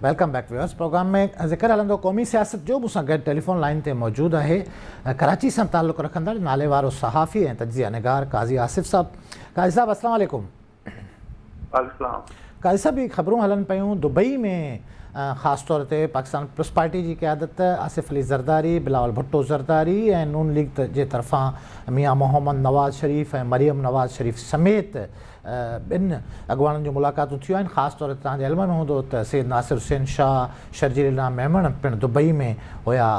Welcome back viewers. Programme में ज़िक्र हलंदो क़ौमी सियासत जो मूंसां गॾु टेलीफोन लाइन ते मौजूदु आहे कराची सां ताल्लुक़ रखंदड़ नाले वारो सहाफ़ी ऐं तजिया निगार काज़ी आसिफ़ साहब। काज़ी साहब अस्सलाम वालेकुम। काज़ी साहब, ही ख़बरूं हलनि पियूं दुबई में ख़ासि तौर ते पाकिस्तान पीपल्स पार्टी जी क़यादत आसिफ़ अली ज़रदारी, बिलावल भुट्टो ज़रदारी ऐं नून लीग जे तरफ़ां मियां मोहम्मद नवाज़ शरीफ़ ऐं मरियम नवाज़ शरीफ़ समेत ॿिनि अॻुवाणनि जूं मुलाक़ातूं थियूं आहिनि। ख़ासि तौर ते तव्हांजे इल्म में हूंदो त सैयद नासिर हुसैन शाह, शर्जील इल्हाम मेमण पिणु दुबई में हुया।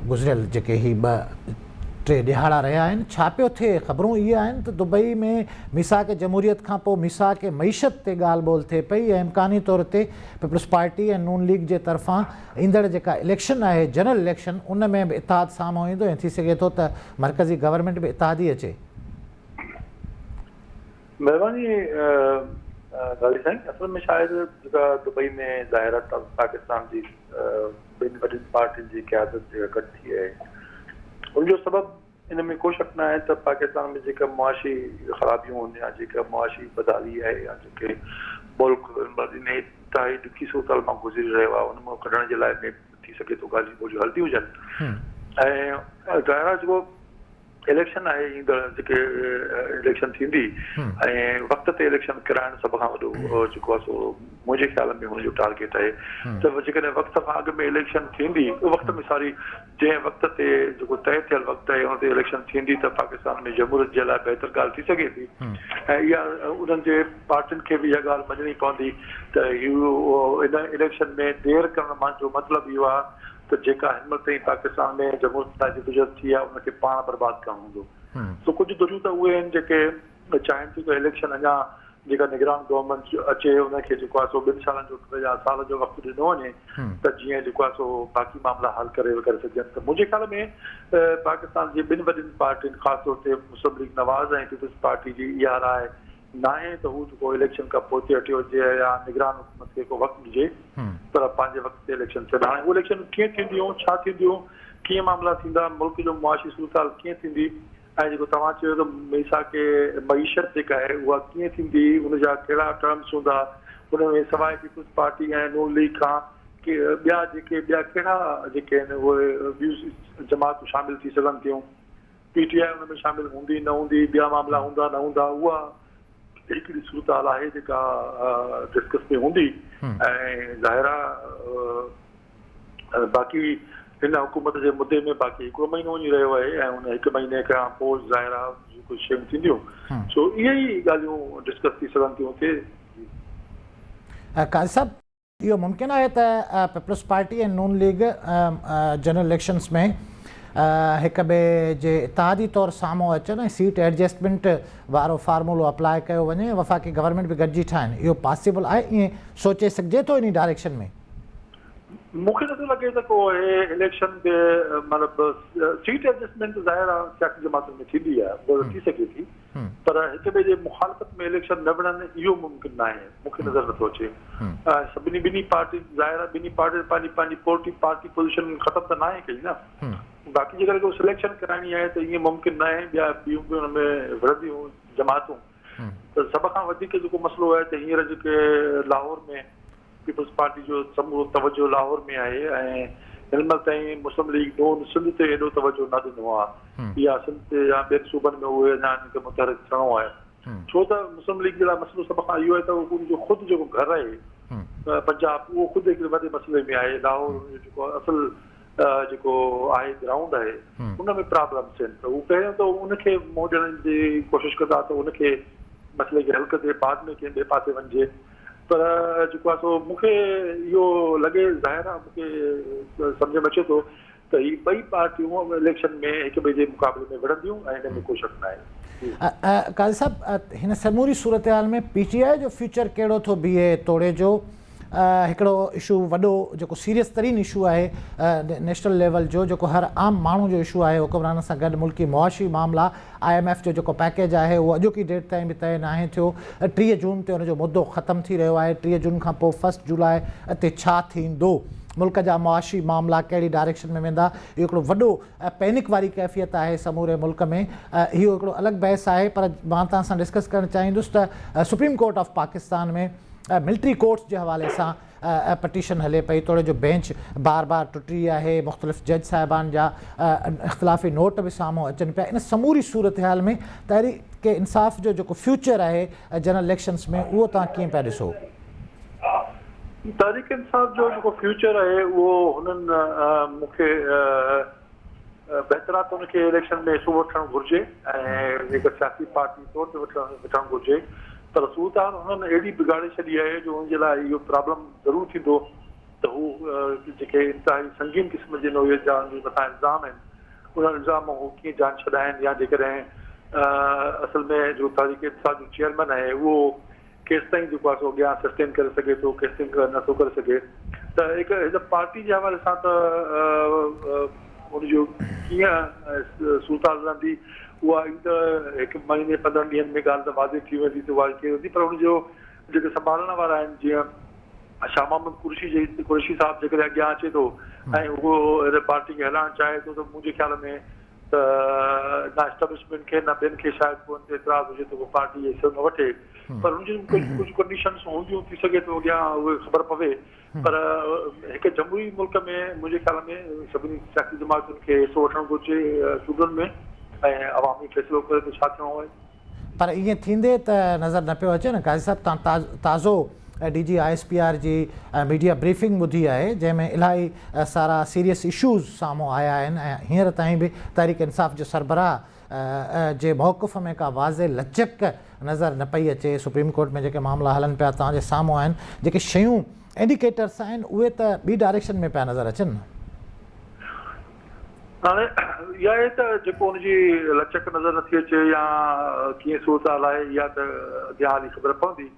गुज़िरियल जेके ही 2-3 ॾिहाड़ा रहिया आहिनि। छा पियो थिए? ख़बरूं इहे आहिनि त दुबई में मिसाक जमहूरियत खां पोइ मिसाक मईशत ते ॻाल्हि ॿोल थिए पई ऐं इम्कानी तौर ते पीपल्स पार्टी ऐं नून लीग जे तरफ़ां ईंदड़ जेका इलेक्शन आहे, जनरल इलेक्शन, उन में बि इतिहाद साम्हूं ईंदो ऐं थी सघे थो त मरकज़ी गवर्नमेंट बि इतिहाद ई अचे। महिरबानी गाली साईं, असल में शायदि जेका दुबई में ज़ाहिर पाकिस्तान जी ॿिनि वॾियुनि पार्टियुनि जी क़यादत जेका गॾु थी आहे, उनजो सबबु इन में को शक न आहे त पाकिस्तान में जेका मुआशी ख़राबियूं आहिनि या जेका मुआशी बदहाली आहे या जेके मुल्क इन इंतिहाई ॾुखी सूरत मां गुज़री रहियो आहे, उन मां कढण जे लाइ में थी सघे थो ॻाल्हियूं ॿोलियूं हलंदियूं हुजनि। ऐं ज़ाहिर आहे जेको इलेक्शन आहे, ईंदड़ जेके इलेक्शन थींदी ऐं वक़्त ते इलेक्शन कराइण सभ खां वॾो जेको आहे सो मुंहिंजे ख़्याल में हुनजो टारगेट आहे त जेकॾहिं वक़्त खां अॻु में इलेक्शन थींदी, वक़्त में सारी जंहिं वक़्त ते जेको तय थियल वक़्तु आहे उन ते इलेक्शन थींदी त पाकिस्तान में जमहूरियत जे लाइ बहितर ॻाल्हि थी सघे थी। ऐं इहा उन्हनि जे पार्टियुनि खे बि इहा ॻाल्हि मञणी पवंदी त इन इलेक्शन में देरि करण जो मतिलबु इहो आहे त जेका हिनमहिल ताईं पाकिस्तान में जमहूरियत जी गुज़र थी आहे उनखे पाण बर्बादु करणु हूंदो। सो कुझु दुनियूं त उहे आहिनि जेके चाहिनि थियूं त इलेक्शन अञा जेका निगरान गवर्नमेंट अचे उनखे जेको आहे सो 2 सालनि जो 3 साल जो वक़्तु ॾिनो वञे त जीअं जेको आहे सो बाक़ी मामला हल करे सघनि। त मुंहिंजे ख़्याल में पाकिस्तान जी 2 वॾियुनि पार्टियुनि ख़ासि तौर ते मुस्लिम लीग नवाज़ ऐं पीपल्स पार्टी जी इहा राय न आहे त हू जेको इलेक्शन खां पोइ ते हटियो हुजे या निगरान हुकूमत खे को वक़्तु ॾिजे पर पंहिंजे वक़्त ते इलेक्शन थियनि। हाणे उहे इलेक्शन कीअं थींदियूं, छा थींदियूं, कीअं मामला थींदा, मुल्क जो मुआशी सूरत कीअं थींदी ऐं जेको तव्हां चयो त मिसाक मईशत जेका आहे उहा कीअं थींदी, उनजा कहिड़ा टर्म्स हूंदा, उन में सवाइ पीपल्स पार्टी ऐं नून लीग खां ॿिया कहिड़ा जेके आहिनि उहे ॿियूं जमातूं शामिलु थी सघनि थियूं, PTI उन में शामिलु हूंदी न हूंदी, ॿिया मामला हूंदा न हूंदा, उहा हिकिड़ी सूरत हाल आहे जेका डिस्कस में हूंदी। ऐं ज़ाहिर आहे बाक़ी हिन हुकूमत जे मुद्दे में बाक़ी हिकिड़ो महीनो वञी रहियो आहे ऐं उन 1 महीने खां पोइ ज़ाहिर आहे कुझु शयूं थींदियूं। सो इहे ई ॻाल्हियूं डिस्कस थी सघनि थियूं हुते। काज़ी साहब, इहो मुमकिन आहे त पीपल्स पार्टी ऐं नून लीग जनरल इलेक्शंस में हिक ॿिए जे इतिहादी तौरु साम्हूं अचनि ऐं सीट एडजस्टमेंट वारो फार्मूलो अप्लाई कयो वञे, वफ़ाक़ी गवर्नमेंट बि गॾिजी ठाहिनि, इहो पॉसिबल आहे? ईअं सोचे सघिजे थो इन डायरेक्शन में? मूंखे नथो लॻे त को इलेक्शन ते मतिलबु सीट एडजस्टमेंट ज़ाहिर आहे सियासी जमातुनि में थींदी आहे, थी सघे थी, पर हिक ॿिए जे मुखालफ़त में इलेक्शन न विढ़नि इहो मुमकिन न आहे, मूंखे नज़र नथो अचे। ॿिनी पार्टी ज़ाहिर आहे ॿिनी पार्टी पंहिंजी पार्टी पोज़ीशन ख़तमु त न आहे कई न। बाक़ी जेकर को सिलेक्शन कराइणी आहे त ईअं मुमकिन न आहे, ॿिया ॿियूं बि हुन में विढ़ंदियूं जमातूं। त सभ खां वधीक जेको मसइलो आहे त हींअर जेके लाहौर में पीपल्स पार्टी जो समूरो तवजो लाहौर में आहे ऐं हिनमहिल ताईं मुस्लिम लीग नून सिंध ते एॾो तवजो न ॾिनो आहे, या सिंध ते या ॿियनि सूबनि में उहे अञा मुतहरिक थियणो आहे। छो त मुस्लिम लीग जे लाइ मसइलो सभ खां इहो आहे त उनजो ख़ुदि जेको घरु आहे पंजाब, उहो ख़ुदि हिकिड़े वॾे मसइले में आहे। लाहौर जेको असुल जेको आहे ग्राउंड आहे उन में प्रॉब्लम्स आहिनि, त हू पहिरियों त उनखे मोड़ ॾियण जी कोशिशि कंदा त उनखे मसइले खे हल कंदे बाद में कंहिं ॿिए पासे वञिजे। पर जेको आहे सो मूंखे इहो लॻे, ज़ाहिर आहे मूंखे सम्झ में अचे थो त ही 2 पार्टियूं इलेक्शन में हिक ॿिए जे मुक़ाबले में विढ़ंदियूं ऐं हिन में को शक न आहे। काज़ी साहब, हिन समूरी सूरत हाल में PTI जो फ्यूचर कहिड़ो थो बीहे? तोड़े जो हिकिड़ो इशू वॾो जेको सीरियस तरीन इशू आहे नेशनल लेवल जो, जेको हर आम माण्हू जो इशू आहे, हुक्मरान सां गॾु मुल्की मुआशी मामला, IMF जो जेको पैकेज आहे उहो अॼोकी डेट ताईं बि तय नाहे थियो। 3 जून ते हुनजो मुद्दो ख़तमु थी रहियो आहे। 3 जून खां पोइ 1 जुलाई ते छा थींदो, मुल्क जा मुआशी मामला कहिड़ी डायरेक्शन में वेंदा, इहो हिकिड़ो वॾो पैनिक वारी कैफ़ियत आहे समूरे मुल्क में। इहो हिकिड़ो अलॻि बहस आहे, पर मां तव्हां सां डिस्कस करणु चाहींदुसि त सुप्रीम कोर्ट ऑफ पाकिस्तान में मिलिट्री कोर्ट्स जे हवाले सां पटिशन हले पई, तोड़े जो बेंच बार बार टुटी आहे, मुख़्तलिफ़ जज साहिबान जा इख़्तिलाफ़ी नोट बि साम्हूं अचनि पिया। इन समूरी सूरत हाल में तहरीक इंसाफ़ जो जेको फ्यूचर आहे जनरल इलेक्शंस में उहो तव्हां कीअं पिया ॾिसो? तहरीक इंसाफ़ जो जेको फ्यूचर आहे उहो हुननि मूंखे बहितरात हुनखे इलेक्शन में हिसो वठणु घुरिजे ऐं हिकु सियासी पार्टी तौर ते वठणु घुरिजे, पर सूरत हाल हुननि अहिड़ी बिगाड़े छॾी आहे जो हुनजे लाइ इहो प्रॉब्लम ज़रूरु थींदो त हू जेके इंतिहाई संगीन क़िस्म जे नोवे जा मथां इल्ज़ाम आहिनि उन इल्ज़ाम हू कीअं जान छॾाइनि, या जेकॾहिं असल में जो तहरीक इंसाफ़ जो चेयरमैन आहे उहो केसि ताईं जेको आहे सो अॻियां सस्टेन करे सघे थो, केसि ताईं नथो करे सघे। त हिकु पार्टी जे हवाले सां त हुनजो कीअं सूरत हाल रहंदी उहा हिकु महीने 15 ॾींहंनि में ॻाल्हि त वाज़े थी वेंदी त उहा कई वेंदी, पर हुनजो जेके संभालण वारा आहिनि जीअं शाह मोहम्मद कुरैशी साहिबु जेकॾहिं अॻियां अचे थो ऐं उहो हिन पार्टी खे हलाइणु चाहे थो त मुंहिंजे ख़्याल में त न एस्टेब्लिशमेंट खे न ॿियनि खे शायदि को ते एतिराज़ हुजे त उहो पार्टी हिसो न वठे, पर हुनजी कुझु कंडीशन्स हूंदियूं, थी सघे थो अॻियां उहे ख़बर पवे। पर हिकु जमहूरी मुल्क में मुंहिंजे ख़्याल में सभिनी सियासी जमातुनि खे हिसो वठणु घुरिजे सूबनि में ऐं अवामी फ़ैसिलो करे त छा थियणो आहे। पर ईअं थींदे त नज़र न पियो अचे न काज़ी साहिबु, तव्हां ताज़ो DG ISPR जी मीडिया ब्रीफिंग ॿुधी आहे जंहिंमें इलाही सारा सीरियस इशूज़ साम्हूं आया आहिनि ऐं हींअर ताईं बि तहरीक इंसाफ़ जो सरबराह जे मौक़िफ़ में का वाज़े लचक नज़र न पई अचे। सुप्रीम कोर्ट में जेके मामला हलनि पिया तव्हांजे साम्हूं आहिनि, जेके शयूं इंडिकेटर्स आहिनि उहे त ॿी डायरेक्शन में पिया नज़र अचनि न। हाणे इहा आहे त जेको हुनजी लचक नज़र नथी अचे या कीअं सूरत हाल आहे इहा त अॻियां हली ख़बर पवंदी,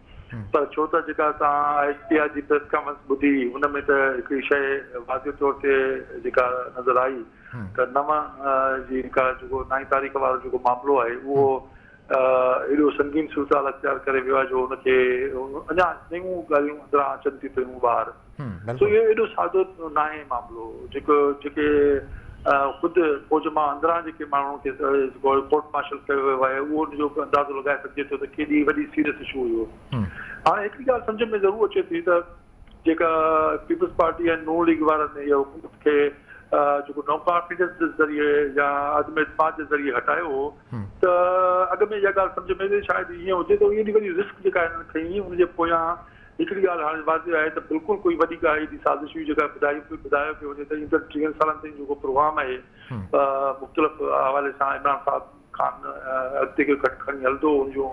पर छो त जेका तव्हां ISPR जी प्रेस कॉन्फ्रेंस ॿुधी हुन में त हिकिड़ी शइ वाज़े तौर ते जेका नज़र आई त 9 जी जेका जेको 9 तारीख़ वारो जेको मामिलो आहे उहो एॾो संगीन सूरत हाल अख़्तियार करे वियो आहे जो हुनखे अञा नयूं ॻाल्हियूं अंदरां अचनि थियूं पियूं ॿाहिरि। सो इहो एॾो सादो न आहे मामिलो, जेके ख़ुदि फ़ौज मां अंदरां जेके माण्हुनि खे कोर्ट मार्शल कयो वियो आहे उहो हुनजो अंदाज़ो लॻाए सघिजे थो त केॾी वॾी सीरियस इशू हुयो। हाणे हिकिड़ी ॻाल्हि सम्झ में ज़रूरु अचे थी त जेका पीपल्स पार्टी ऐं नून लीग वारनि इहा हुकूमत खे जेको नो कॉन्फिडेंस जे ज़रिए या अदम एतमाद जे ज़रिए हटायो हो त अॻ में इहा ॻाल्हि सम्झ में शायदि ईअं हुजे त एॾी वॾी रिस्क जेका हिननि खईं हुनजे पोयां हिकिड़ी ॻाल्हि हाणे वाज़े आहे त बिल्कुलु कोई वॾी ॻाल्हि एॾी साज़िश हुई जेका ॿुधायो पियो वञे त ईंदड़ 30 सालनि ताईं जेको प्रोग्राम आहे मुख़्तलिफ़ हवाले सां इमरान साहिब खान अॻिते खणी हलंदो, हुनजो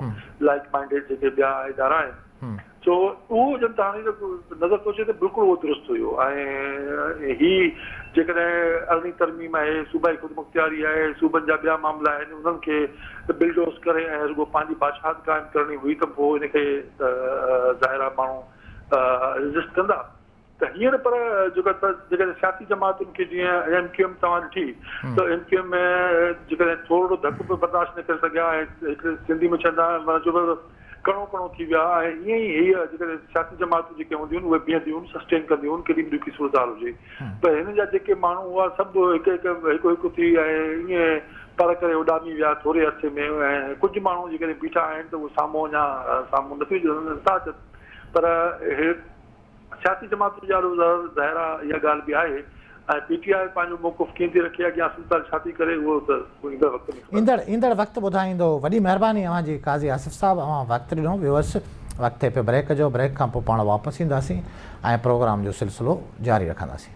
लाइक माइंडेड जेके ॿिया इदारा आहिनि, सो उहो जन त हाणे नज़र थो अचे त बिल्कुलु उहो दुरुस्त हुयो। ऐं ही जेकॾहिं अरिड़हीं तरमीम आहे, सूबाई ख़ुदमुख़्तियारी आहे, सूबनि जा ॿिया मामला आहिनि, उन्हनि खे बिल्डोज़ करे ऐं रुगो पंहिंजी बादशाहत क़ाइमु करणी हुई त पोइ हिनखे ज़ाहिरा माण्हू रेज़िस्ट कंदा। त हींअर पर जेकॾहिं सियासी जमातुनि खे जीअं MQM तव्हां ॾिठी त MQM में जेकॾहिं थोरो धक बि बर्दाश्त न करे सघिया ऐं हिकिड़े सिंधी में चवंदा जो कणो कणो थी विया ऐं ईअं ई हीअ जेकॾहिं सियासी जमातूं जेके हूंदियूं आहिनि उहे बीहंदियूं आहिनि, सस्टेन कंदियूं आहिनि केॾी बि ॾुखी सूरत हाल हुजे, पर हिन जा जेके माण्हू हुआ सभु हिकु थी ऐं ईअं पर करे उॾामी विया थोरे अरसे में। ऐं कुझु माण्हू जेकॾहिं बीठा आहिनि त उहे साम्हूं अञा साम्हूं नथा अचनि, पर सियासी जमातुनि जा ज़ाहिरा इहा ॻाल्हि बि आहे। ऐं PTI पंहिंजो मौक़िफ़ कीअं थी रखे अॻियां सूरत हाल छा थी करे उहो त ईंदड़ वक़्तु ॿुधाईंदो। वॾी महिरबानी अव्हांजी काज़ी आसिफ़ साहिबु, अव्हां वक़्तु ॾिनो व्यूअर्स। वक़्तु पे ब्रेक जो, ब्रेक खां पोइ पाण वापसि ईंदासीं ऐं प्रोग्राम जो सिलसिलो जारी रखंदासीं।